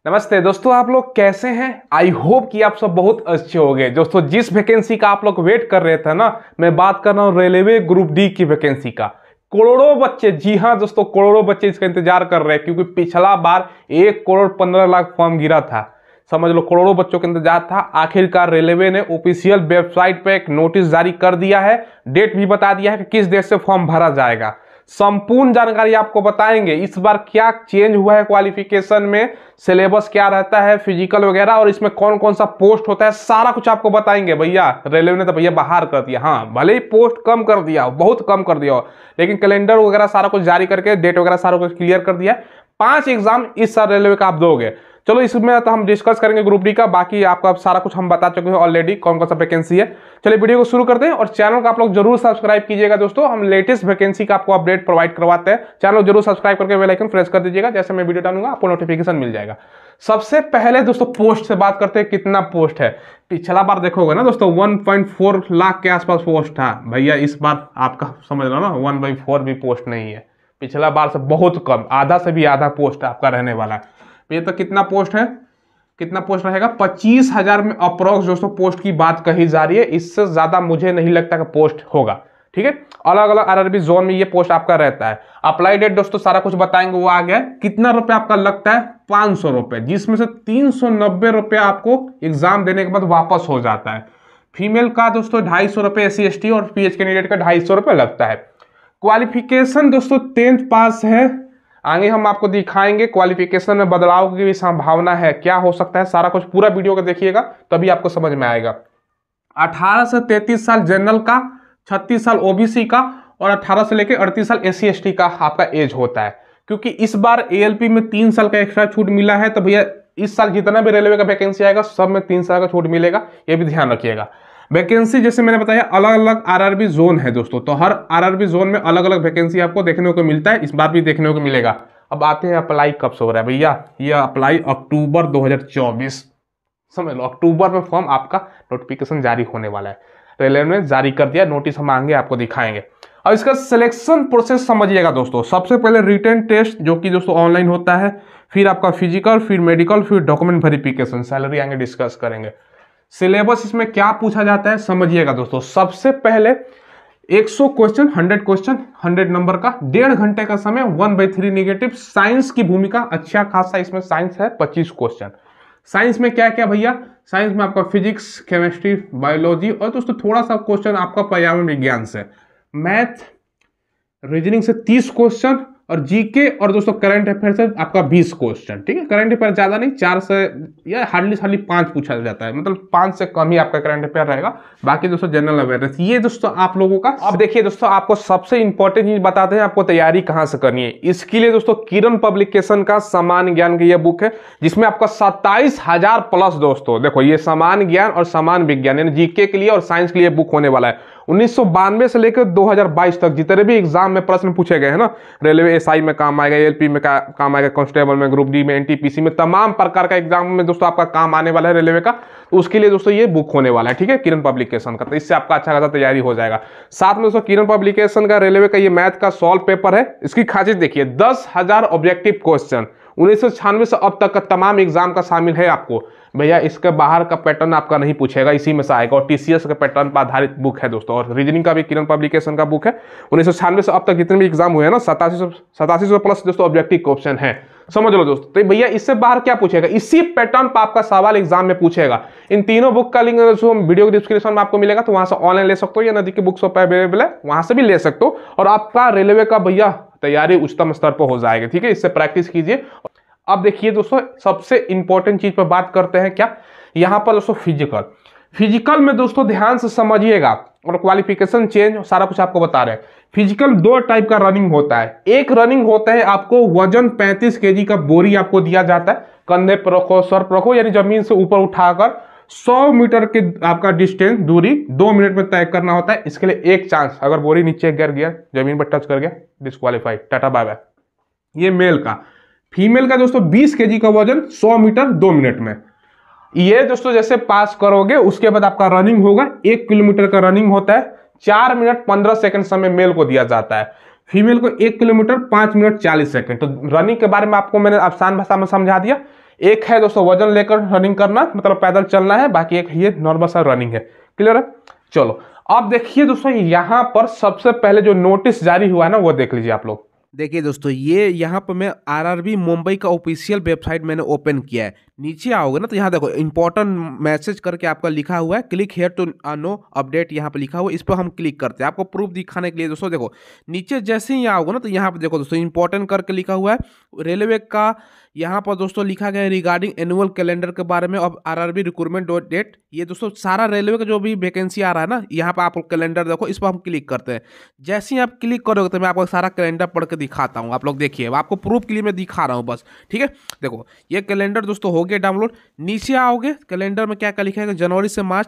नमस्ते दोस्तों, आप लोग कैसे हैं। आई होप कि आप सब बहुत अच्छे होंगे। दोस्तों जिस वैकेंसी का आप लोग वेट कर रहे थे ना, मैं बात कर रहा हूँ रेलवे ग्रुप डी की वैकेंसी का। करोड़ों बच्चे, जी हाँ दोस्तों, करोड़ों बच्चे इसका इंतजार कर रहे हैं, क्योंकि पिछला बार 1,15,00,000 फॉर्म गिरा था। समझ लो करोड़ों बच्चों का इंतजार था। आखिरकार रेलवे ने ऑफिशियल वेबसाइट पे एक नोटिस जारी कर दिया है, डेट भी बता दिया है कि किस डेट से फॉर्म भरा जाएगा। संपूर्ण जानकारी आपको बताएंगे। इस बार क्या चेंज हुआ है क्वालिफिकेशन में, सिलेबस क्या रहता है, फिजिकल वगैरह, और इसमें कौन कौन सा पोस्ट होता है, सारा कुछ आपको बताएंगे। भैया रेलवे ने तो भैया बाहर कर दिया, हाँ भले ही पोस्ट कम कर दिया हो, बहुत कम कर दिया हो, लेकिन कैलेंडर वगैरह सारा कुछ जारी करके डेट वगैरह सारा कुछ क्लियर कर दिया है। 5 एग्जाम इस साल रेलवे का आप दोगे। चलो इसमें तो हम डिस्कस करेंगे ग्रुप डी का, बाकी आपका सारा कुछ हम बता चुके हैं ऑलरेडी कौन कौन सा वैकेंसी है। चलिए वीडियो को शुरू करते हैं, और चैनल को आप लोग जरूर सब्सक्राइब कीजिएगा। दोस्तों हम लेटेस्ट वैकेंसी का आपको अपडेट प्रोवाइड करवाते हैं, चैनल जरूर सब्सक्राइब करके बेल आइकन प्रेस कर दीजिएगा। जैसे मैं वीडियो डालूंगा आपको नोटिफिकेशन मिल जाएगा। सबसे पहले दोस्तों पोस्ट से बात करते हैं, कितना पोस्ट है। पिछला बार देखोगे ना दोस्तों 1.4 लाख के आसपास पोस्ट था। भैया इस बार आपका समझ लो ना 1/4 भी पोस्ट नहीं है, पिछला बार से बहुत कम, आधा से भी आधा पोस्ट आपका रहने वाला है। ये तो कितना पोस्ट है, कितना पोस्ट रहेगा, 25,000 में अप्रोक्स दोस्तों पोस्ट की बात कही जा रही है। इससे ज्यादा मुझे नहीं लगता कि पोस्ट होगा। ठीक है, अलग अलग आरआरबी जोन में ये पोस्ट आपका रहता है। अप्लाई डेट दोस्तों सारा कुछ बताएंगे, वो आ गया। कितना रुपए आपका लगता है, 500 रुपए, जिसमें से 390 रुपए आपको एग्जाम देने के बाद वापस हो जाता है। फीमेल का दोस्तों 250 रुपए, SC ST और PH कैंडिडेट का 250 रुपए लगता है। क्वालिफिकेशन दोस्तों 10th पास है। आगे हम आपको दिखाएंगे क्वालिफिकेशन में बदलाव की भी संभावना है, क्या हो सकता है, सारा कुछ पूरा वीडियो को देखिएगा तभी आपको समझ में आएगा। 18 से 33 साल जनरल का, 36 साल OBC का, और 18 से लेकर 38 साल SC ST का आपका एज होता है। क्योंकि इस बार ALP में 3 साल का एक्स्ट्रा छूट मिला है, तो भैया इस साल जितना भी रेलवे का वैकेंसी आएगा सब में 3 साल का छूट मिलेगा, ये भी ध्यान रखिएगा। वैकेंसी जैसे मैंने बताया अलग अलग आरआरबी जोन है दोस्तों, तो हर आरआरबी जोन में अलग अलग वैकेंसी आपको देखने को मिलता है। इस बार भी देखने को मिलेगा। अब आते हैं अप्लाई कब से हो रहा है। भैया ये अप्लाई अक्टूबर 2024, समझ लो अक्टूबर में फॉर्म आपका नोटिफिकेशन जारी होने वाला है। रेलवे ने जारी कर दिया, नोटिस हम आगे आपको दिखाएंगे। अब इसका सिलेक्शन प्रोसेस समझिएगा दोस्तों। सबसे पहले रिटन टेस्ट जो कि दोस्तों ऑनलाइन होता है, फिर आपका फिजिकल, फिर मेडिकल, फिर डॉक्यूमेंट वेरिफिकेशन, सैलरी आगे डिस्कस करेंगे। सिलेबस इसमें क्या पूछा जाता है समझिएगा दोस्तों। सबसे पहले 100 क्वेश्चन, 100 क्वेश्चन, 100 नंबर का, 1.5 घंटे का समय, 1/3 नेगेटिव। साइंस की भूमिका अच्छा खासा इसमें साइंस है, 25 क्वेश्चन। साइंस में क्या क्या भैया, साइंस में आपका फिजिक्स, केमिस्ट्री, बायोलॉजी, और दोस्तों थोड़ा सा क्वेश्चन आपका पर्यावरण विज्ञान से। मैथ, रीजनिंग से 30 क्वेश्चन, और जीके और दोस्तों करंट अफेयर से आपका 20 क्वेश्चन। ठीक है, करंट अफेयर ज्यादा नहीं, 4 से या हार्डली 5 पूछा जाता है, मतलब 5 से कम ही आपका करंट अफेयर रहेगा। बाकी दोस्तों जनरल अवेयरनेस, ये दोस्तों आप लोगों का। अब देखिए दोस्तों आपको सबसे इंपॉर्टेंट चीज बताते हैं, आपको तैयारी कहां से करनी है। इसके लिए दोस्तों किरण पब्लिकेशन का सामान्य ज्ञान की यह बुक है, जिसमें आपका 27,000 प्लस दोस्तों, देखो ये सामान्य ज्ञान और सामान्य विज्ञान यानी जीके के लिए और साइंस के लिए बुक होने वाला है। 1992 से लेकर 2022 तक जितने भी एग्जाम में प्रश्न पूछे गए हैं ना, रेलवे SI में काम आएगा, ALP में काम आएगा, कांस्टेबल में, ग्रुप डी में, NTPC में, तमाम प्रकार का एग्जाम में दोस्तों आपका काम आने वाला है रेलवे का। तो उसके लिए दोस्तों ये बुक होने वाला है, ठीक है, किरण पब्लिकेशन का। तो इससे आपका अच्छा खासा तैयारी हो जाएगा। साथ में दोस्तों किरण पब्लिकेशन का रेलवे का ये मैथ का सॉल्व पेपर है। इसकी खासियत देखिए, 10,000 ऑब्जेक्टिव क्वेश्चन 1996 से अब तक का तमाम एग्जाम का शामिल है आपको। भैया इसके बाहर का पैटर्न आपका नहीं पूछेगा, इसी में से आएगा, और TCS के पैटर्न पर आधारित बुक है दोस्तों। और रीजनिंग का भी किरण पब्लिकेशन का बुक है। 1996 से अब तक जितने भी एग्जाम हुए हैं ना, 8700 प्लस दोस्तों ऑब्जेक्टिव क्वेश्चन है, समझ लो दोस्तों। तो भैया इससे बाहर क्या पूछेगा, इसी पैटर्न पर आपका सवाल एग्जाम में पूछेगा। इन तीनों बुक का लिंक वीडियो के डिस्क्रिप्शन में आपको मिलेगा, तो वहां से ऑनलाइन ले सकते हो, या नदी की बुक शॉप पर अवेलेबल है, वहां से भी ले सकते हो। और आपका रेलवे का भैया तैयारी उच्चतम स्तर पर हो जाएगी, ठीक है, इससे प्रैक्टिस कीजिए। अब देखिए दोस्तों सबसे इंपॉर्टेंट चीज पर बात करते हैं, क्या यहां पर दोस्तों फिजिकल में दोस्तों ध्यान से समझिएगा, और क्वालिफिकेशन चेंज सारा कुछ आपको बता रहे हैं। फिजिकल 2 टाइप का रनिंग होता है। एक रनिंग होता है आपको वजन 35 kg का बोरी आपको दिया जाता है, कंधे पर रखो, सर पर रखो, यानी जमीन से ऊपर उठाकर 100 मीटर के आपका डिस्टेंस, दूरी 2 मिनट में तय करना होता है। इसके लिए एक चांस, अगर बोरी नीचे गिर गया, जमीन पर टच कर गया, डिस्क्वालीफाइड, टाटा बाय बाय। ये मेल का। फीमेल का दोस्तों 20 kg का वजन, 100 मीटर 2 मिनट में। ये दोस्तों जैसे पास करोगे उसके बाद आपका रनिंग होगा, 1 किलोमीटर का रनिंग होता है, 4 मिनट 15 सेकंड समय मेल को दिया जाता है। फीमेल को 1 किलोमीटर 5 मिनट 40 सेकंड। तो रनिंग के बारे में आपको मैंने आसान भाषा में समझा दिया। एक है दोस्तों वजन लेकर रनिंग करना, मतलब पैदल चलना है, बाकी एक ये नॉर्मल सा रनिंग है। क्लियर है? चलो अब देखिए दोस्तों, यहाँ पर सबसे पहले जो नोटिस जारी हुआ है ना वो देख लीजिए आप लोग। देखिए दोस्तों, ये यहाँ पर मैं आरआरबी मुंबई का ऑफिशियल वेबसाइट मैंने ओपन किया है। नीचे आओगे ना तो यहाँ देखो इंपॉर्टेंट मैसेज करके आपका लिखा हुआ है, click here to know update, यहाँ पे लिखा हुआ है, इस पर हम क्लिक करते हैं आपको प्रूफ दिखाने के लिए। दोस्तों देखो नीचे जैसे ही आओगे ना तो यहाँ पे देखो दोस्तों इंपॉर्टेंट करके लिखा हुआ है रेलवे का। यहाँ पर दोस्तों लिखा गया है रिगार्डिंग एनुअल कैलेंडर के बारे में अब आरआरबी रिक्रूटमेंट डेट। ये दोस्तों सारा रेलवे का जो भी वैकेंसी आ रहा है ना, यहाँ पर आप कैलेंडर देखो, इस पर हम क्लिक करते हैं। जैसे ही आप क्लिक करोगे तो मैं आपको सारा कैलेंडर पढ़ के दिखाता हूँ। आप लोग देखिए, आपको प्रूफ के लिए मैं दिखा रहा हूँ बस, ठीक है। देखो ये कैलेंडर दोस्तों हो गया डाउनलोड। नीचे आओगे कैलेंडर में क्या क्या लिखा है, जनवरी से मार्च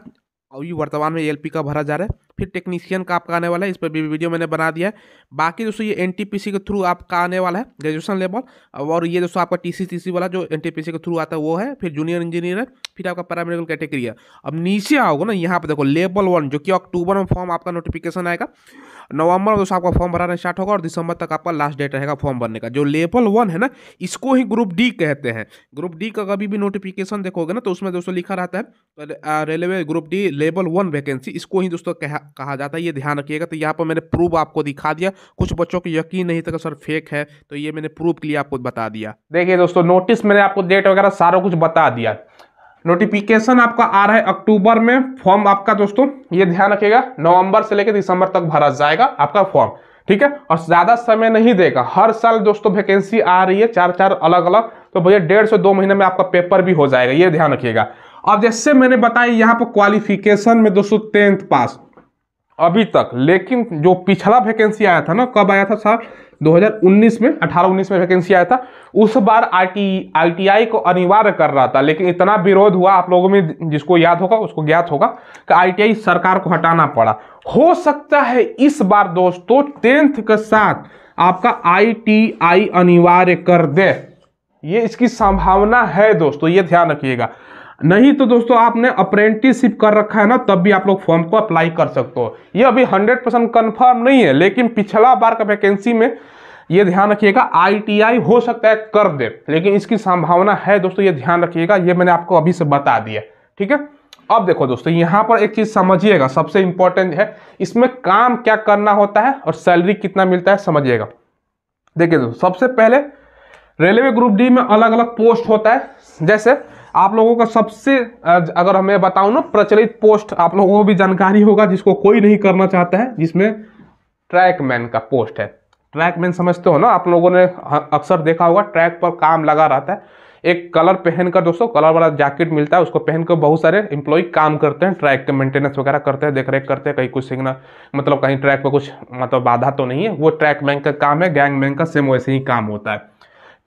अभी वर्तमान में एलपी का भरा जा रहा है। फिर टेक्नीशियन का आपका आने वाला है, इस पर भी वीडियो मैंने बना दिया है। बाकी दोस्तों ये एनटीपीसी के थ्रू आपका आने वाला है ग्रेजुएशन लेवल, और ये दोस्तों आपका टीसी वाला जो एनटीपीसी के थ्रू आता है वो है। फिर जूनियर इंजीनियर है, फिर आपका पैरामेडिकल कैटेगरी है। अब नीचे आओगे ना, यहाँ पे देखो लेवल 1 जो कि अक्टूबर में फॉर्म आपका नोटिफिकेशन आएगा, नवंबर में दोस्तों आपका फॉर्म भराना स्टार्ट होगा और दिसंबर तक आपका लास्ट डेट रहेगा फॉर्म भरने का। जो लेवल 1 है ना, इसको ही ग्रुप डी कहते हैं। ग्रुप डी का कभी भी नोटिफिकेशन देखोगे ना तो उसमें दोस्तों लिखा रहता है railway group D level 1 vacancy, इसको ही दोस्तों कहा जाता है। ये ध्यान रखिएगा। तो यहाँ पर मैंने प्रूफ आपको दिखा दिया। कुछ बच्चों को यकीन नहीं था कि सर फेक है, तो ये मैंने प्रूफ के लिए आपको बता दिया। देखिए दोस्तों नोटिस मैंने आपको डेट वगैरह सारा कुछ बता दिया। नोटिफिकेशन आपका आ रहा है अक्टूबर में, फॉर्म आपका दोस्तों ये ध्यान रखिएगा नवंबर से लेकर दिसंबर तक भरा जाएगा आपका फॉर्म, ठीक है। और ज्यादा समय नहीं देगा। हर साल दोस्तों वैकेंसी आ रही है 4 अलग अलग, तो भैया 1.5 से 2 महीने में आपका पेपर भी हो जाएगा, ये ध्यान रखिएगा। अब जैसे मैंने बताया यहाँ पर क्वालिफिकेशन में दोस्तों 10th पास अभी तक, लेकिन जो पिछला वैकेंसी आया था ना, कब आया था साल 2019 में, 18-19 में वैकेंसी आया था। उस बार आईटीआई को अनिवार्य कर रहा था, लेकिन इतना विरोध हुआ, आप लोगों में जिसको याद होगा उसको ज्ञात होगा कि आईटीआई सरकार को हटाना पड़ा। हो सकता है इस बार दोस्तों 10th के साथ आपका आईटीआई अनिवार्य कर दे, ये इसकी संभावना है दोस्तों, ये ध्यान रखिएगा। नहीं तो दोस्तों आपने अप्रेंटिसशिप कर रखा है ना, तब भी आप लोग फॉर्म को अप्लाई कर सकते हो। ये अभी 100% कंफर्म नहीं है, लेकिन पिछला बार का वैकेंसी में ये ध्यान रखिएगा आईटीआई हो सकता है कर दे, लेकिन इसकी संभावना है दोस्तों, ये ध्यान रखिएगा। ये मैंने आपको अभी से बता दिया, ठीक है। अब देखो दोस्तों यहाँ पर एक चीज समझिएगा, सबसे इंपॉर्टेंट है, इसमें काम क्या करना होता है और सैलरी कितना मिलता है, समझिएगा। देखिए दोस्तों सबसे पहले रेलवे ग्रुप डी में अलग अलग पोस्ट होता है। जैसे आप लोगों का सबसे अगर हमें बताऊं ना प्रचलित पोस्ट, आप लोगों को भी जानकारी होगा जिसको कोई नहीं करना चाहता है, जिसमें ट्रैकमैन का पोस्ट है। ट्रैकमैन समझते हो ना, आप लोगों ने अक्सर देखा होगा ट्रैक पर काम लगा रहता है, एक कलर पहनकर दोस्तों, कलर वाला जैकेट मिलता है, उसको पहनकर बहुत सारे एम्प्लॉय काम करते हैं, ट्रैक के मेंटेनेंस वगैरह करते हैं, देखरेख करते हैं, कहीं कुछ सिग्नल मतलब कहीं ट्रैक पर कुछ मतलब बाधा तो नहीं है, वो ट्रैकमैन का काम है। गैंगमैन का सेम वैसे ही काम होता है।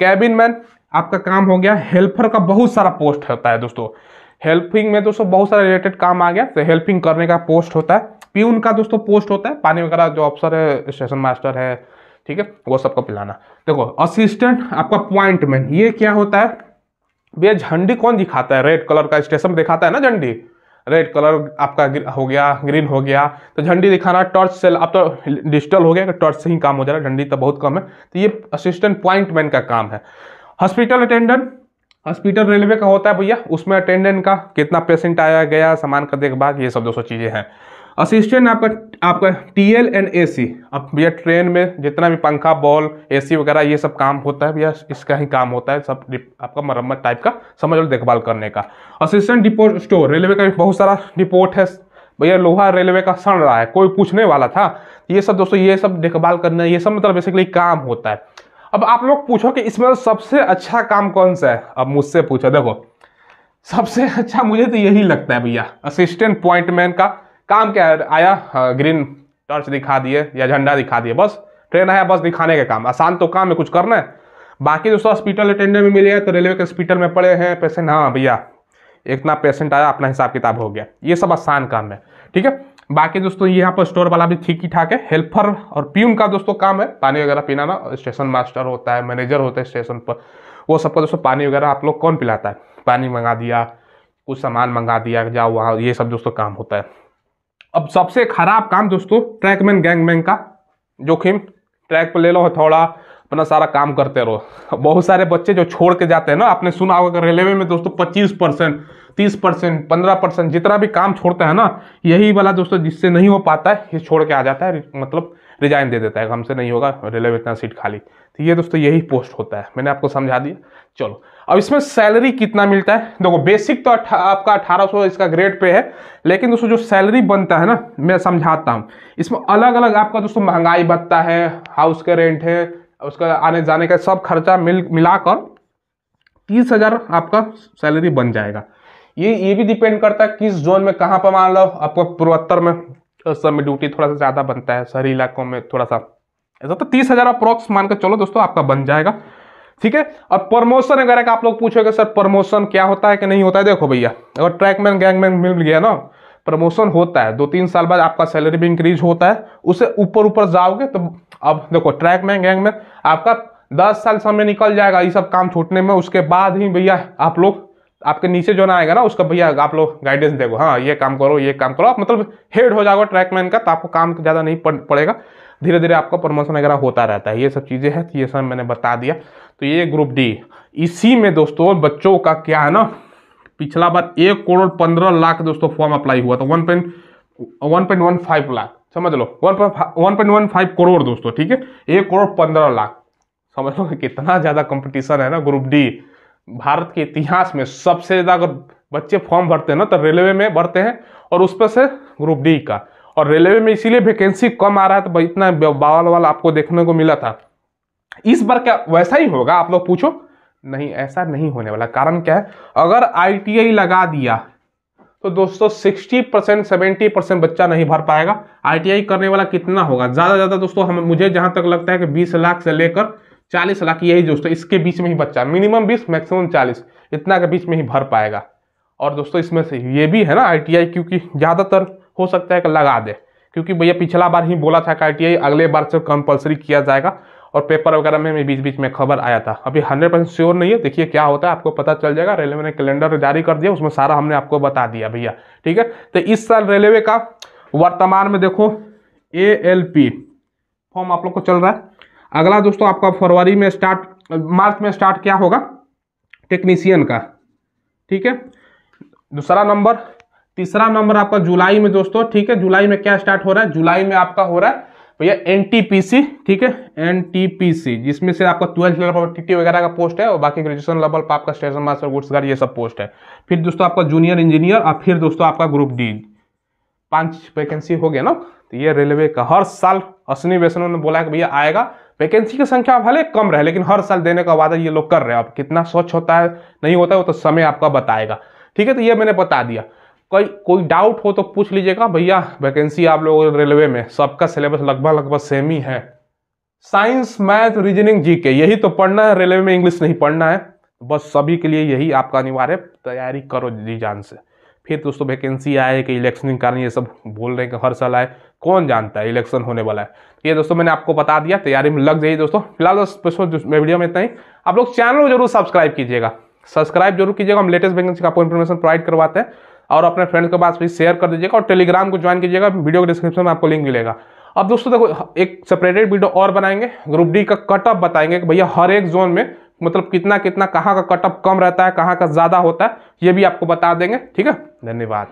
कैबिन मैन आपका काम हो गया। हेल्पर का बहुत सारा पोस्ट होता है दोस्तों, हेल्पिंग में दोस्तों बहुत सारा रिलेटेड काम आ गया, तो हेल्पिंग करने का पोस्ट होता है। प्यून का दोस्तों पोस्ट होता है, पानी वगैरह जो अफसर है, स्टेशन मास्टर है, ठीक है, वो सबको पिलाना। देखो असिस्टेंट आपका पॉइंटमैन, ये क्या होता है भैया, झंडी कौन दिखाता है, रेड कलर का स्टेशन दिखाता है ना झंडी, रेड कलर आपका हो गया, ग्रीन हो गया, तो झंडी दिखाना। टॉर्च से अब तो डिजिटल हो गया, टॉर्च से ही काम हो जा रहा है, झंडी तो बहुत कम है, तो ये असिस्टेंट पॉइंटमैन का काम है। हॉस्पिटल अटेंडेंट, हॉस्पिटल रेलवे का होता है भैया, उसमें अटेंडेंट का कितना पेशेंट आया गया, सामान का देखभाल, ये सब 200 चीजें हैं। असिस्टेंट आपका टीएल एंड एसी, अब भैया ट्रेन में जितना भी पंखा बॉल एसी वगैरह ये सब काम होता है भैया, इसका ही काम होता है, सब आपका मरम्मत टाइप का समझ लो, देखभाल करने का। असिस्टेंट डिपोट स्टोर, रेलवे का बहुत सारा डिपोट है भैया, लोहा रेलवे का सड़ रहा है, कोई पूछने वाला था, ये सब दोस्तों ये सब देखभाल करना, ये सब मतलब बेसिकली काम होता है। अब आप लोग पूछो कि इसमें सबसे अच्छा काम कौन सा है, अब मुझसे पूछो। देखो सबसे अच्छा मुझे तो यही लगता है भैया, असिस्टेंट पॉइंटमैन का काम क्या है, आया ग्रीन टॉर्च दिखा दिए या झंडा दिखा दिए, बस ट्रेन आया बस दिखाने का काम, आसान तो काम है, कुछ करना है। बाकी दोस्तों हॉस्पिटल अटेंडेंट में मिले तो रेलवे के हॉस्पिटल में पड़े हैं पेशेंट, हाँ भैया इतना पेशेंट आया, अपना हिसाब किताब हो गया, ये सब आसान काम है, ठीक है। बाकी दोस्तों यहाँ पर स्टोर वाला भी ठीक ही ठाक है। हेल्पर और प्यून का दोस्तों काम है पानी वगैरह पिलाना, स्टेशन मास्टर होता है, मैनेजर होता है स्टेशन पर, वो सबका दोस्तों पानी वगैरह आप लोग कौन पिलाता है, पानी मंगा दिया, कुछ सामान मंगा दिया, जाओ वहाँ, ये सब दोस्तों काम होता है। अब सबसे खराब काम दोस्तों ट्रैकमैन गैंगमैन का, जोखिम, ट्रैक पर ले लो हथौड़ा, अपना सारा काम करते रहो। बहुत सारे बच्चे जो छोड़ के जाते हैं ना, आपने सुना होगा रेलवे में दोस्तों 25%, 30%, 15% जितना भी काम छोड़ता है ना, यही वाला दोस्तों जिससे नहीं हो पाता है ये छोड़ के आ जाता है, मतलब रिजाइन दे देता है, हमसे नहीं होगा, रेलवे में इतना सीट खाली। तो ये दोस्तों यही पोस्ट होता है, मैंने आपको समझा दिया। चलो अब इसमें सैलरी कितना मिलता है, देखो बेसिक तो आपका 1800 इसका ग्रेड पे है, लेकिन दोस्तों जो सैलरी बनता है ना, मैं समझाता हूँ। इसमें अलग अलग आपका दोस्तों महंगाई भत्ता है, हाउस का रेंट है, उसका आने जाने का सब खर्चा मिलाकर 30,000 आपका सैलरी बन जाएगा। ये भी डिपेंड करता है किस जोन में, कहाँ पर, मान लो आपको पूर्वोत्तर में उस समय ड्यूटी थोड़ा सा ज़्यादा बनता है, शहरी इलाकों में थोड़ा सा ऐसा, तो 30,000 अप्रोक्स मान कर चलो दोस्तों आपका बन जाएगा। ठीक है। और प्रमोशन वगैरह का आप लोग पूछोगे सर प्रमोशन क्या होता है कि नहीं होता है, देखो भैया अगर ट्रैकमैन गैंगमैन मिल गया ना, प्रमोशन होता है 2-3 साल बाद, आपका सैलरी भी इंक्रीज होता है, उससे ऊपर जाओगे तो अब देखो ट्रैकमैन गैंगमैन आपका 10 साल समय निकल जाएगा ये सब काम छूटने में, उसके बाद ही भैया आप लोग, आपके नीचे जो ना आएगा ना उसका भैया आप लोग गाइडेंस देखो, हाँ ये काम करो ये काम करो, आप मतलब हेड हो जाओगे ट्रैकमैन का, तो आपको काम ज़्यादा नहीं पड़ेगा, धीरे धीरे आपका प्रमोशन वगैरह होता रहता है। ये सब चीज़ें हैं, ये सब मैंने बता दिया। तो ये ग्रुप डी, इसी में दोस्तों बच्चों का क्या है ना, पिछला बार 1,15,00,000 दोस्तों फॉर्म अप्लाई हुआ था, 1.15 लाख, समझ लो 1.15 करोड़ दोस्तों। ठीक है, 1,15,00,000, समझ लो कितना ज़्यादा कंपटीशन है ना ग्रुप डी। भारत के इतिहास में सबसे ज़्यादा अगर बच्चे फॉर्म भरते हैं ना तो रेलवे में भरते हैं, और उस पर से ग्रुप डी का। और रेलवे में इसीलिए वैकेंसी कम आ रहा है, तो इतना बवाल वाला आपको देखने को मिला था। इस बार क्या वैसा ही होगा, आप लोग पूछो? नहीं, ऐसा नहीं होने वाला। कारण क्या है, अगर ITI लगा दिया तो दोस्तों 60% 70% बच्चा नहीं भर पाएगा। ITI करने वाला कितना होगा, ज़्यादा ज़्यादा दोस्तों मुझे जहां तक लगता है कि 20 लाख से लेकर 40 लाख, यही दोस्तों इसके बीच में ही बच्चा, मिनिमम 20 मैक्सिमम 40, इतना के बीच में ही भर पाएगा। और दोस्तों इसमें से ये भी है ना ITI, क्योंकि ज़्यादातर हो सकता है कि लगा दे, क्योंकि भैया पिछला बार ही बोला था कि ITI अगले बार से कंपलसरी किया जाएगा, और पेपर वगैरह में बीच बीच में खबर आया था। अभी 100% श्योर नहीं है, देखिए क्या होता है, आपको पता चल जाएगा। रेलवे ने कैलेंडर जारी कर दिया, उसमें सारा हमने आपको बता दिया भैया। ठीक है, तो इस साल रेलवे का वर्तमान में देखो ALP फॉर्म आप लोग को चल रहा है। अगला दोस्तों आपका फरवरी में मार्च में स्टार्ट क्या होगा, टेक्नीशियन का। ठीक है, दूसरा नंबर, तीसरा नंबर आपका जुलाई में दोस्तों। ठीक है, जुलाई में क्या स्टार्ट हो रहा है, जुलाई में आपका हो रहा है भैया NTPC। ठीक है, NTPC, जिसमें से आपका 12th लेवल पर TT वगैरह का पोस्ट है, और बाकी ग्रेजुएशन लेवल पर आपका स्टेशन मास्टर, गुड्स गार्ड, ये सब पोस्ट है। फिर दोस्तों आपका जूनियर इंजीनियर, और फिर दोस्तों आपका ग्रुप डी, 5 वैकेंसी हो गया ना। तो ये रेलवे का हर साल अश्विनी वैष्णव ने बोला है कि भैया आएगा, वैकेंसी की संख्या भले कम रहे लेकिन हर साल देने का वादा ये लोग कर रहे हैं। अब कितना स्वच्छ होता है नहीं होता है वो तो समय आपका बताएगा। ठीक है, तो ये मैंने बता दिया। कोई डाउट हो तो पूछ लीजिएगा भैया। वैकेंसी आप लोग रेलवे में सबका सिलेबस लगभग सेम ही है, साइंस मैथ रीजनिंग GK यही तो पढ़ना है रेलवे में, इंग्लिश नहीं पढ़ना है। बस सभी के लिए यही आपका अनिवार्य, तैयारी करो जी जान से। फिर दोस्तों वैकेंसी आए कि इलेक्शन के कारण ये सब बोल रहे हैं कि हर साल आए, कौन जानता है इलेक्शन होने वाला है। ये दोस्तों मैंने आपको बता दिया, तैयारी में लग जाइए दोस्तों। फिलहाल वीडियो में इतना ही। आप लोग चैनल को जरूर सब्सक्राइब कीजिएगा, सब्सक्राइब जरूर कीजिएगा। हम लेटेस्ट वैकेंसी का आपको इन्फॉर्मेशन प्रोवाइड करवाते हैं, और अपने फ्रेंड्स के पास भी शेयर कर दीजिएगा, और टेलीग्राम को ज्वाइन कीजिएगा, वीडियो के डिस्क्रिप्शन में आपको लिंक मिलेगा। अब दोस्तों देखो एक सेपरेटेड वीडियो और बनाएंगे, ग्रुप डी का कटअप बताएंगे कि भैया हर एक जोन में मतलब कितना कितना कहाँ का कटअप कम रहता है, कहाँ का ज्यादा होता है, ये भी आपको बता देंगे। ठीक है, धन्यवाद।